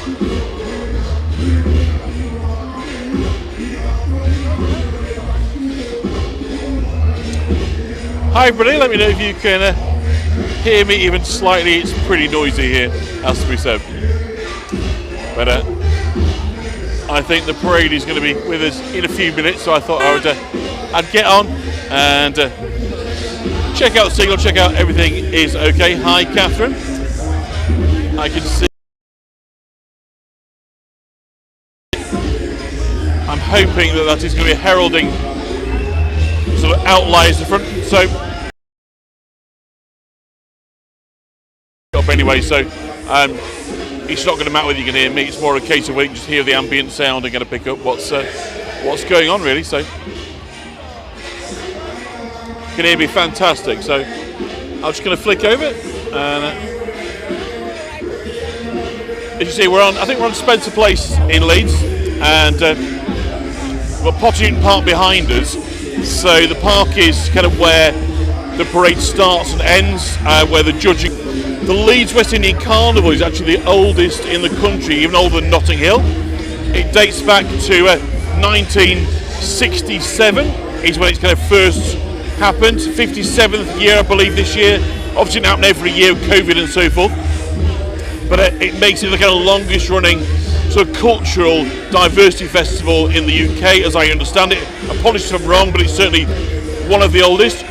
Hi everybody, let me know if you can hear me even slightly. It's pretty noisy here, has to be said. But I think the parade is going to be with us in a few minutes, so I thought I'd get on and check out the signal, check out everything is okay. Hi Catherine, I can see. I'm hoping that is going to be heralding sort of outliers in front, so up anyway, so it's not going to matter whether you can hear me. It's more a case of whether you can just hear the ambient sound and going to pick up what's going on really. So you can hear me fantastic, so I'm just going to flick over and as you see I think we're on Spencer Place in Leeds, and we've got Potter Newton Park behind us. So the park is kind of where the parade starts and ends, where the judging. The Leeds West Indian Carnival is actually the oldest in the country, even older than Notting Hill. It dates back to 1967 is when it's kind of first happened. 57th year, I believe, this year. Obviously it happened every year with COVID and so forth. But it makes it the kind of longest running sort of cultural diversity festival in the UK, as I understand it. Apologies if I'm wrong, but it's certainly one of the oldest.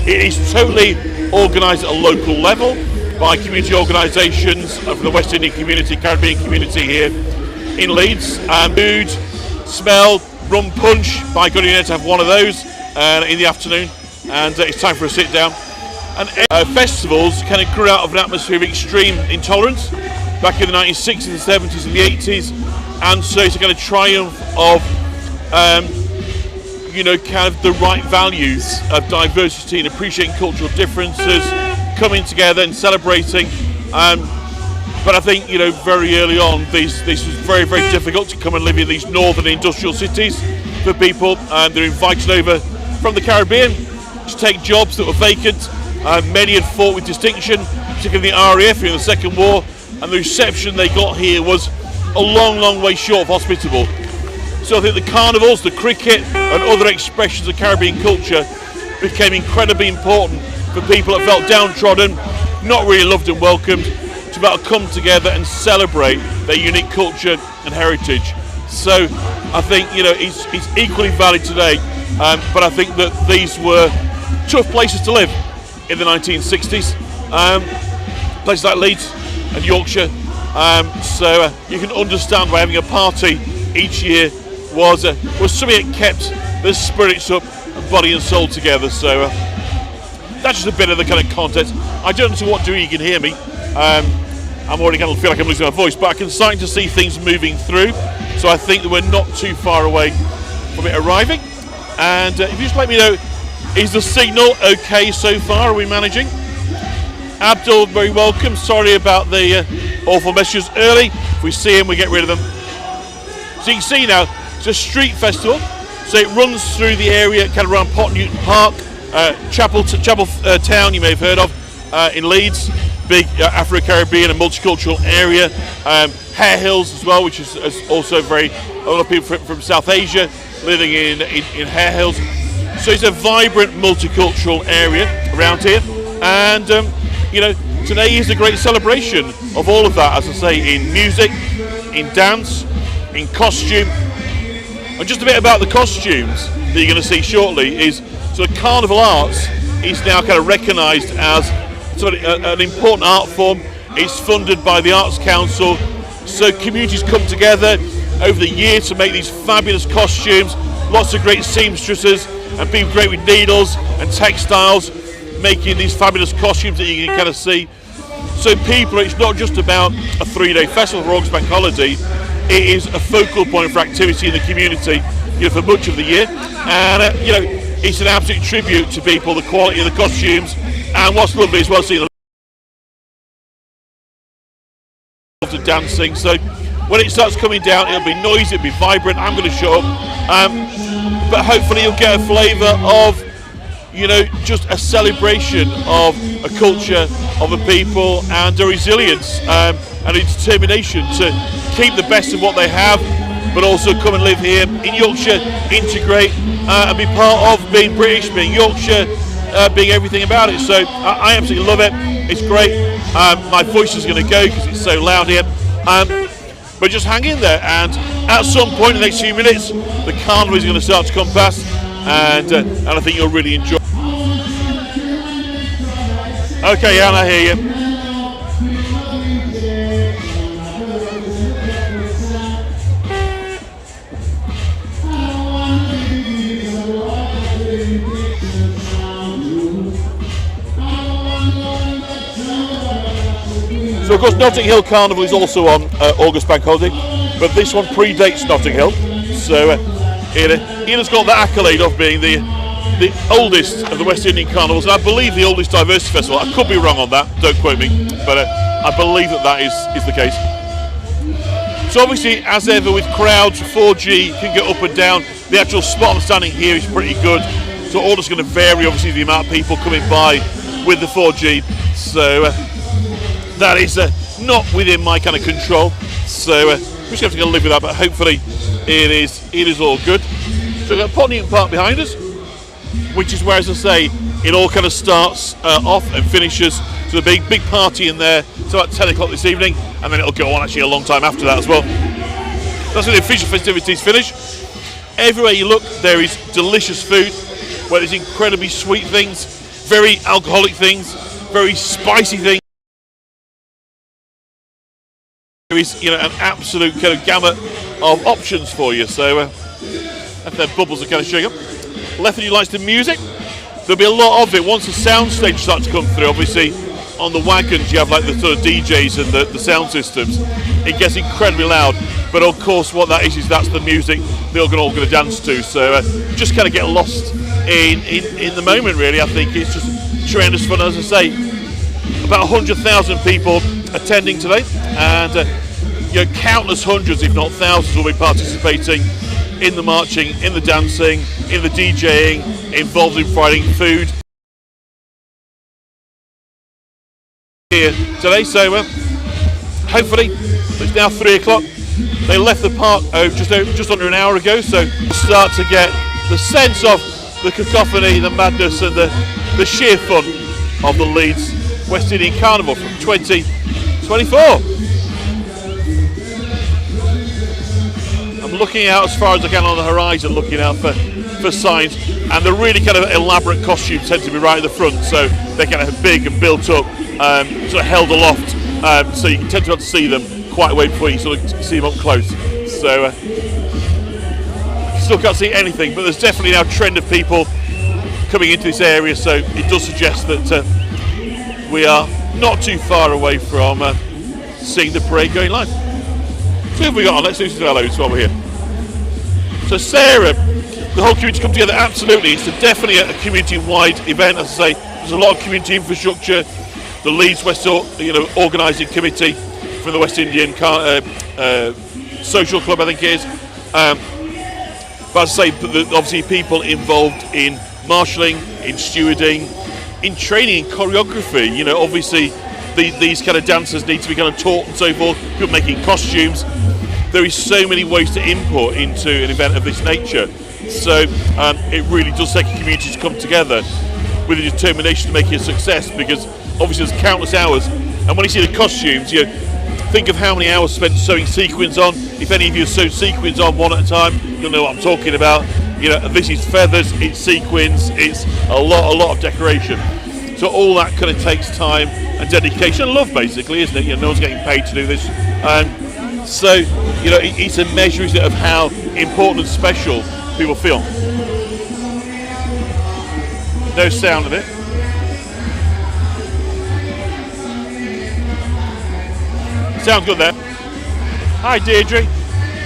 It is totally organised at a local level by community organisations of the West Indian community, Caribbean community here in Leeds. Food, smell, rum punch. By God, you need to have one of those in the afternoon, and it's time for a sit down. And festivals kind of grew out of an atmosphere of extreme intolerance back in the 1960s, the 70s and the 80s, and so it's a kind of triumph of kind of the right values of diversity and appreciating cultural differences, coming together and celebrating. But I think very early on this was very, very difficult to come and live in these northern industrial cities for people, and they're invited over from the Caribbean to take jobs that were vacant. Many had fought with distinction, particularly the RAF in the Second War, and the reception they got here was a long, long way short of hospitable. So I think the carnivals, the cricket and other expressions of Caribbean culture became incredibly important for people that felt downtrodden, not really loved and welcomed, to be able to come together and celebrate their unique culture and heritage. So I think it's equally valid today, but I think that these were tough places to live in the 1960s, places like Leeds and Yorkshire, so you can understand why having a party each year was something that kept the spirits up and body and soul together. So that's just a bit of the kind of context. I don't know to what degree you can hear me. I'm already going to feel like I'm losing my voice, but I can start to see things moving through, so I think that we're not too far away from it arriving. And if you just let me know, is the signal okay so far? Are we managing? Abdul, very welcome. Sorry about the awful messages early. If we see them, we get rid of them. So you can see now, it's a street festival. So it runs through the area, kind of around Potter Newton Park, Chapel Town, you may have heard of, in Leeds. Big Afro-Caribbean and multicultural area. Hare Hills as well, which is also a lot of people from South Asia living in Hare Hills. So it's a vibrant multicultural area around here, and today is a great celebration of all of that, as I say, in music, in dance, in costume. And just a bit about the costumes that you're going to see shortly is, so Carnival Arts is now kind of recognised as sort of an important art form. It's funded by the Arts Council, so communities come together over the year to make these fabulous costumes. Lots of great seamstresses and people great with needles and textiles making these fabulous costumes that you can kind of see. So it's not just about a 3-day festival for August Bank holiday, it is a focal point for activity in the community for much of the year, and it's an absolute tribute to people, the quality of the costumes, and what's lovely as well, seeing the dancing. So when it starts coming down, it'll be noisy, it'll be vibrant. I'm going to shut up, but hopefully you'll get a flavour of just a celebration of a culture, of a people, and a resilience, and and a determination to keep the best of what they have, but also come and live here in Yorkshire, integrate and be part of being British, being Yorkshire, being everything about it. So I absolutely love it. It's great. My voice is going to go because it's so loud here. But just hang in there, and at some point in the next few minutes, the Carnival is going to start to come past, and I think you'll really enjoy. Okay, Anne, I hear you. So of course Notting Hill Carnival is also on August Bank Holiday, but this one predates Notting Hill, so it has got the accolade of being the oldest of the West Indian Carnivals, and I believe the oldest diversity festival. I could be wrong on that, don't quote me, but I believe that is the case. So obviously, as ever with crowds, 4G can get up and down. The actual spot I'm standing here is pretty good, so all that's going to vary obviously the amount of people coming by with the 4G, so that is not within my kind of control, so we're just going to live with that, but hopefully it is all good. So we've got Pony Park behind us, which is where, as I say, it all kind of starts off and finishes. So the big party in there, it's about 10 o'clock this evening, and then it'll go on actually a long time after that as well. That's when the official festivities finish. Everywhere you look, there is delicious food, where there's incredibly sweet things, very alcoholic things, very spicy things. There is, an absolute kind of gamut of options for you. So, if their bubbles are kind of showing up. Lethargy likes the music. There'll be a lot of it once the sound stage starts to come through. Obviously, on the wagons you have like the sort of DJs and the sound systems. It gets incredibly loud, but of course, what that is that's the music they're all going to dance to. So, just kind of get lost in the moment. Really, I think it's just tremendous fun. As I say, about 100,000 people attending today, and countless hundreds, if not thousands, will be participating in the marching, in the dancing, in the DJing, involved in providing food here today. So hopefully it's now 3 o'clock. They left the park just under an hour ago, so we'll start to get the sense of the cacophony, the madness, and the sheer fun of the Leeds West Indian Carnival from 2024. I'm looking out as far as I can on the horizon, looking out for signs, and the really kind of elaborate costumes tend to be right at the front, so they're kind of big and built up, sort of held aloft, so you can tend to be able to see them quite a way before you sort of see them up close. So still can't see anything, but there's definitely now a trend of people coming into this area, so it does suggest that we are not too far away from seeing the parade going live. So who have we got on? Let's do some hellos while we're here. So Sarah, the whole community come together, absolutely. It's definitely a community-wide event. As I say, there's a lot of community infrastructure. The Leeds West organising committee from the West Indian Social Club, I think it is. But as I say, obviously people involved in marshalling, in stewarding, in training, in choreography. Obviously these kind of dancers need to be kind of taught and so forth. People making costumes. There is so many ways to input into an event of this nature. So it really does take a community to come together with a determination to make it a success, because obviously there's countless hours. And when you see the costumes, think of how many hours spent sewing sequins on. If any of you have sewed sequins on one at a time, you'll know what I'm talking about. This is feathers, it's sequins, it's a lot of decoration. So all that kind of takes time and dedication and love, basically, isn't it? No one's getting paid to do this. So, it's a measure, isn't it, of how important and special people feel. No sound of it. Sounds good there. Hi Deirdre.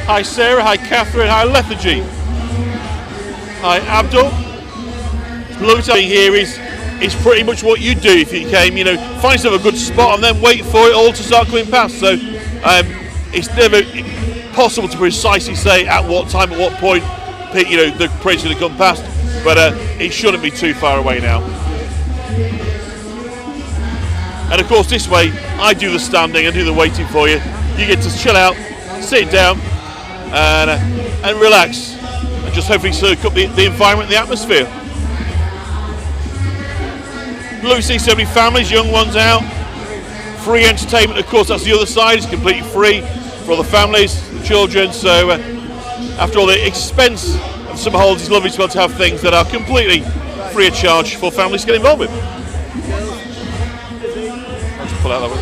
Hi Sarah. Hi Catherine. Hi Lethargy. Hi Abdul. Lovely to be here is pretty much what you do if you came. Find yourself a good spot and then wait for it all to start coming past. So it's never possible to precisely say at what time, at what point, the parade's going to come past. But it shouldn't be too far away now. And of course this way, I do the standing, I do the waiting for you. You get to chill out, sit down, and relax, and just hopefully soak up the environment, the atmosphere. Lovely to see so many families, young ones out. Free entertainment, of course, that's the other side. It's completely free for all the families, the children. So after all the expense of some holds, it's lovely to be able to have things that are completely free of charge for families to get involved with. I'll just pull out that way.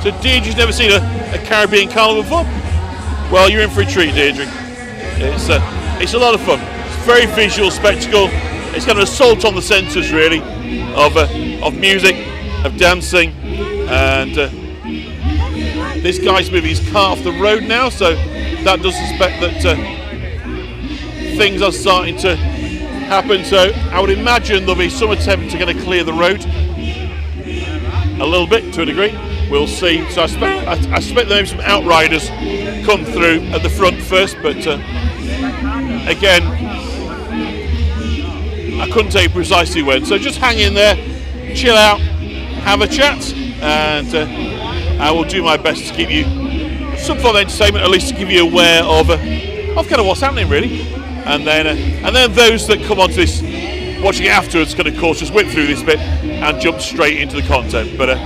So Deirdre's never seen a Caribbean carnival before? Well, you're in for a treat, Deirdre. It's a lot of fun. It's a very visual spectacle. It's kind of an assault on the senses, really, of music, of dancing, and this guy's moving his car off the road now, so that does suspect that things are starting to happen. So I would imagine there'll be some attempt to kind of clear the road a little bit, to a degree. We'll see. So I suspect there may be some outriders come through at the front first, but again, I couldn't tell you precisely when. So just hang in there, chill out, have a chat, and I will do my best to give you some form of entertainment, at least to give you aware of kind of what's happening, really. And then those that come onto this, watching it afterwards, can of course just whip through this bit and jump straight into the content. But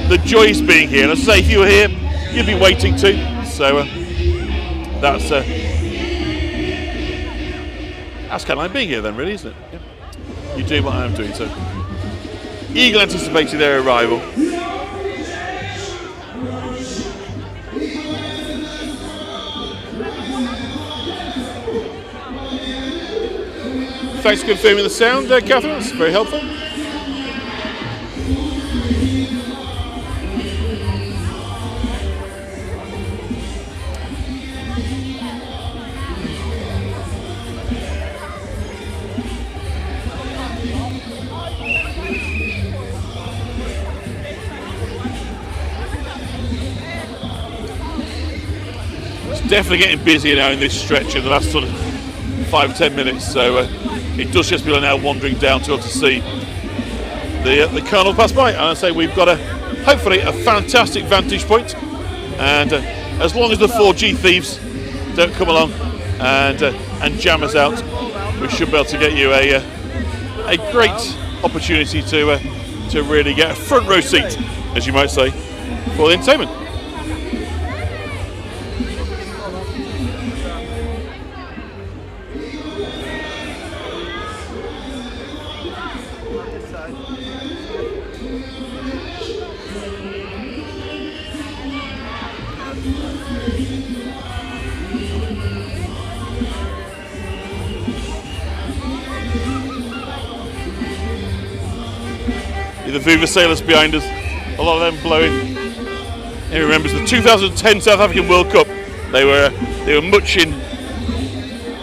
the joy is being here, and as I say, if you were here, you'd be waiting too. So that's kind of like being here then, really, isn't it? Yeah. You're doing what I'm doing, so eagerly anticipating their arrival. Thanks for confirming the sound, Catherine. That's very helpful. Definitely getting busier now in this stretch in the last sort of 5 or 10 minutes, so it does just be now wandering down to see the Carnival pass by. And I say we've got hopefully a fantastic vantage point, and as long as the 4G thieves don't come along and jam us out, we should be able to get you a great opportunity to really get a front row seat, as you might say, for the entertainment. The Viva sailors behind us, a lot of them blowing. Who remembers the 2010 South African World Cup? They were much in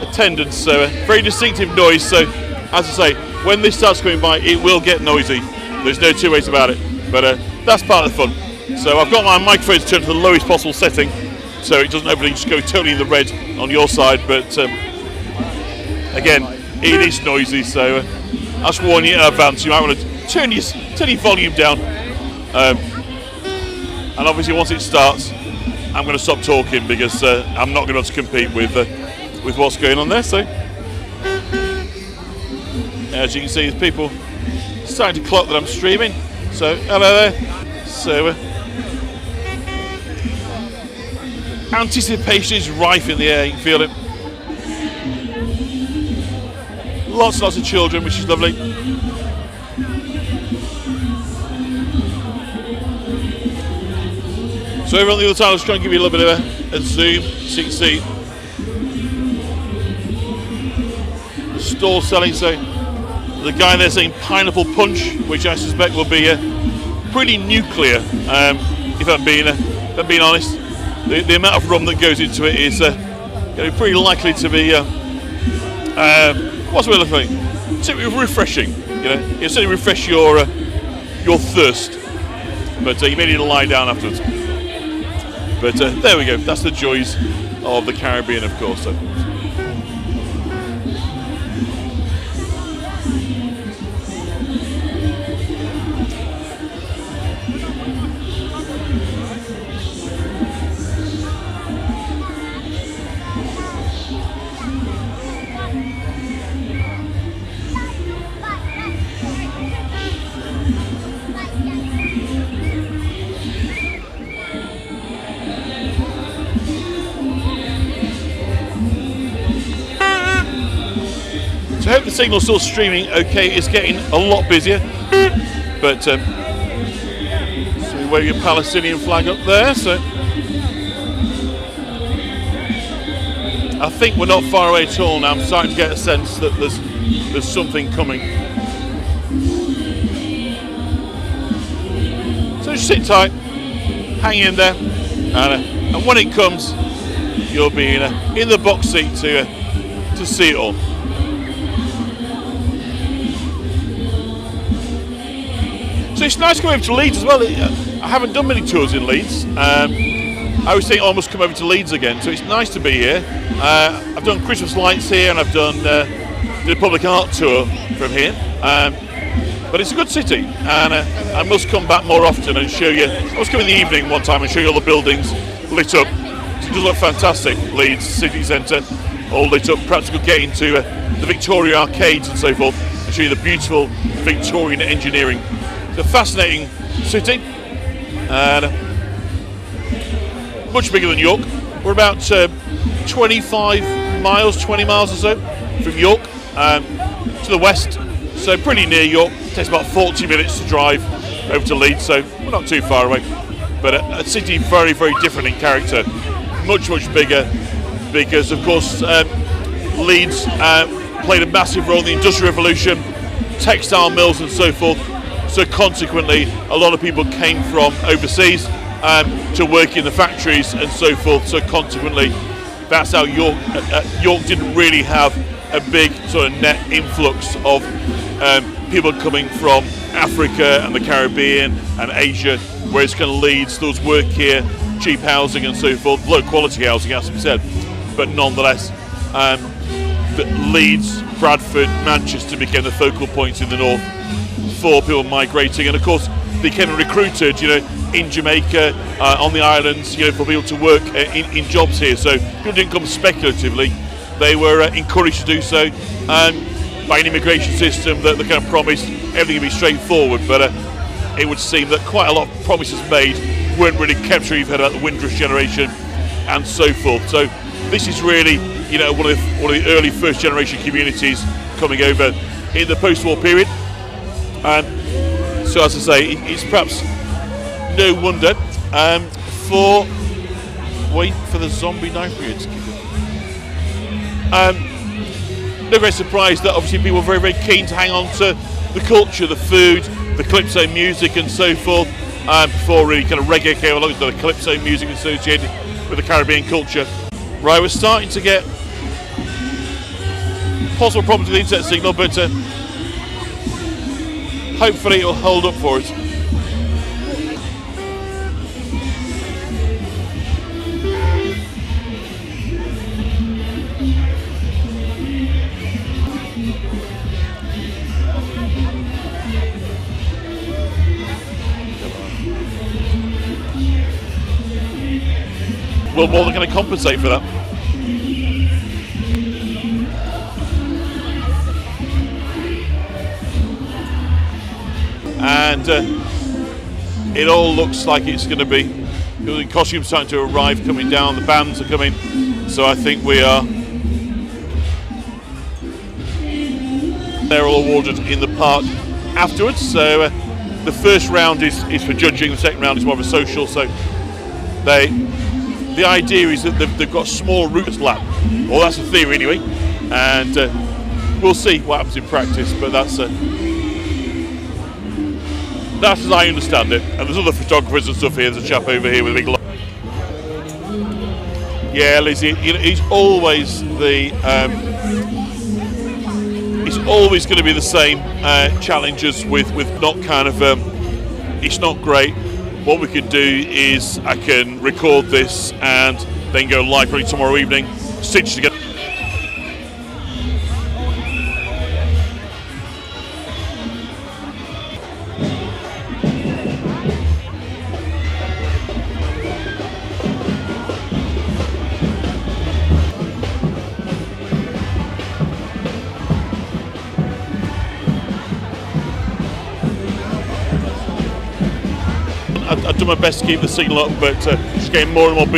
attendance, so a very distinctive noise. So, as I say, when this starts coming by, it will get noisy. There's no two ways about it. But that's part of the fun. So I've got my microphone turned to the lowest possible setting, so it doesn't hopefully just go totally in the red on your side. But again, it is noisy, so I'll just warn you in advance. You might want to turn your volume down, and obviously once it starts, I'm going to stop talking because I'm not going to be able to compete with what's going on there. So as you can see, there's people starting to clock that I'm streaming. So hello there. So anticipation is rife in the air. You can feel it. Lots and lots of children, which is lovely. So over on the other side, I was trying to give you a little bit of a zoom so you can see the stall selling. So the guy there saying pineapple punch, which I suspect will be pretty nuclear, if I'm being honest. The amount of rum that goes into it is pretty likely to be what's the word looking for? Certainly refreshing. It'll certainly refresh your thirst, but you may need to lie down afterwards. But there we go, that's the joys of the Caribbean, of course. So signal's still streaming okay. It's getting a lot busier, but so we wave your Palestinian flag up there. So I think we're not far away at all now. I'm starting to get a sense that there's something coming. So just sit tight, hang in there, and when it comes, you'll be in the box seat to see it all. So it's nice to come over to Leeds as well. I haven't done many tours in Leeds. I always think I must come over to Leeds again, so it's nice to be here. I've done Christmas lights here, and I've done the public art tour from here. But it's a good city, and I must come back more often and show you. I must come in the evening one time and show you all the buildings lit up. It does look fantastic. Leeds city centre, all lit up. Perhaps we could get into the Victoria arcades and so forth and show you the beautiful Victorian engineering. It's a fascinating city, and much bigger than York. We're about 25 miles, 20 miles or so from York to the west, so pretty near York. It takes about 40 minutes to drive over to Leeds, so we're not too far away. But a city very, very different in character, much, much bigger, because of course Leeds played a massive role in the Industrial Revolution, textile mills and so forth, so consequently a lot of people came from overseas to work in the factories and so forth, so consequently that's how York didn't really have a big sort of net influx of people coming from Africa and the Caribbean and Asia, whereas kind of Leeds, there was work here, cheap housing and so forth, low quality housing has to be said, but nonetheless Leeds, Bradford, Manchester became the focal points in the north for people migrating, and of course they became recruited, in Jamaica, on the islands, for people to work in jobs here. So people didn't come speculatively; they were encouraged to do so by an immigration system that kind of promised everything would be straightforward. But it would seem that quite a lot of promises made weren't really kept. Sure, you've heard about the Windrush generation and so forth. So this is really, one of the early first generation communities coming over in the post-war period. So as I say, it's perhaps no wonder wait for the zombie knife period to kick in. No great surprise that obviously people were very, very keen to hang on to the culture, the food, the calypso music and so forth, before really kind of reggae came along, the calypso music associated with the Caribbean culture. Right, we're starting to get possible problems with the internet signal, but hopefully it will hold up for us. We're more than going to compensate for that. And it all looks like it's going to be, the costumes starting to arrive, coming down, the bands are coming, so I think we are, they're all awarded in the park afterwards. So the first round is for judging, the second round is more of a social, so the idea is that they've got small routes lap, well that's the theory anyway, and we'll see what happens in practice, but that's as I understand it. And there's other photographers and stuff here. There's a chap over here with a big light. Yeah, Lizzie, he's always it's always going to be the same challenges with not kind of it's not great. What we can do is I can record this and then go live probably tomorrow evening, stitch together. I've done my best to keep the signal up, but it's getting more and more busy.